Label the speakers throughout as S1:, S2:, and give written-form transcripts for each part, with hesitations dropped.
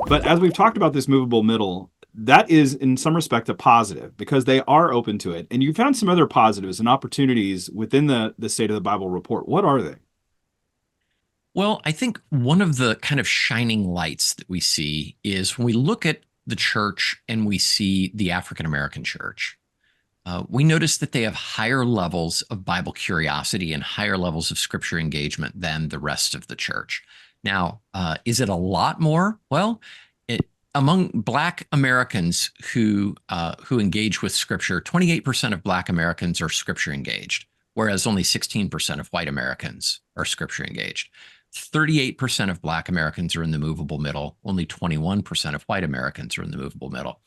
S1: But as we've talked about this movable middle, that is in some respect a positive because they are open to it. And you found some other positives and opportunities within the State of the Bible report. What are they?
S2: Well, I think one of the kind of shining lights that we see is when we look at the church and we see the African American church, we notice that they have higher levels of Bible curiosity and higher levels of scripture engagement than the rest of the church. Now, is it a lot more? Well, among Black Americans who engage with Scripture, 28% of Black Americans are Scripture engaged, whereas only 16% of white Americans are Scripture engaged. 38% of Black Americans are in the movable middle. Only 21% of white Americans are in the movable middle.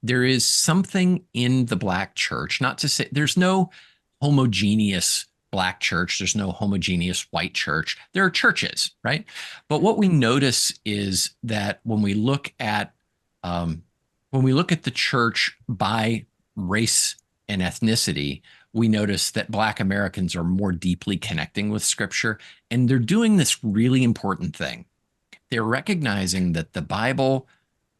S2: There is something in the Black church, not to say there's no homogeneous Black church, there's no homogeneous white church. There are churches, right? But what we notice is that when we look at the church by race and ethnicity, we notice that Black Americans are more deeply connecting with Scripture, and they're doing this really important thing. They're recognizing that the Bible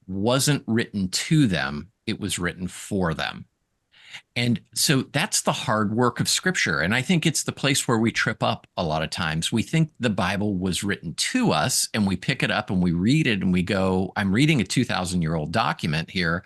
S2: wasn't written to them, it was written for them. And so that's the hard work of Scripture. And I think it's the place where we trip up a lot of times. We think the Bible was written to us, and we pick it up and we read it and we go, I'm reading a 2,000-year-old document here,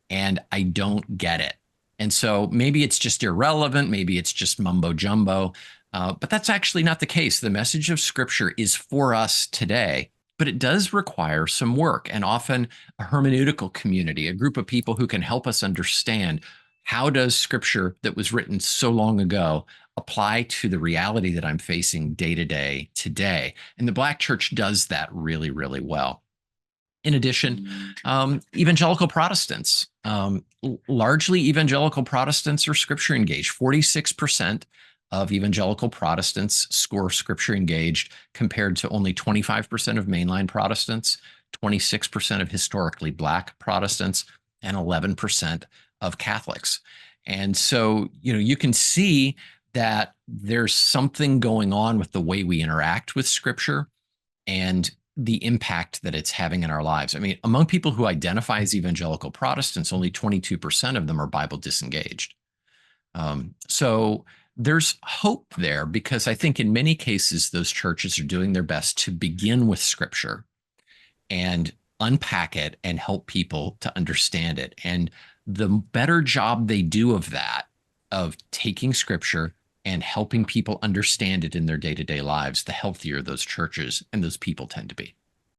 S2: and I don't get it. And so maybe it's just irrelevant. Maybe it's just mumbo jumbo. But that's actually not the case. The message of Scripture is for us today, but it does require some work and often a hermeneutical community, a group of people who can help us understand how does Scripture that was written so long ago apply to the reality that I'm facing day to day today. And the Black church does that really, really well. In addition, evangelical Protestants, largely evangelical Protestants are Scripture engaged. 46% of evangelical Protestants score Scripture engaged compared to only 25% of mainline Protestants, 26% of historically Black Protestants, and 11% of Catholics. And so, you can see that there's something going on with the way we interact with Scripture and the impact that it's having in our lives. I mean, among people who identify as evangelical Protestants, only 22% of them are Bible disengaged. So there's hope there because I think in many cases, those churches are doing their best to begin with Scripture and unpack it and help people to understand it. And the better job they do of that, of taking Scripture and helping people understand it in their day-to-day lives, the healthier those churches and those people tend to be.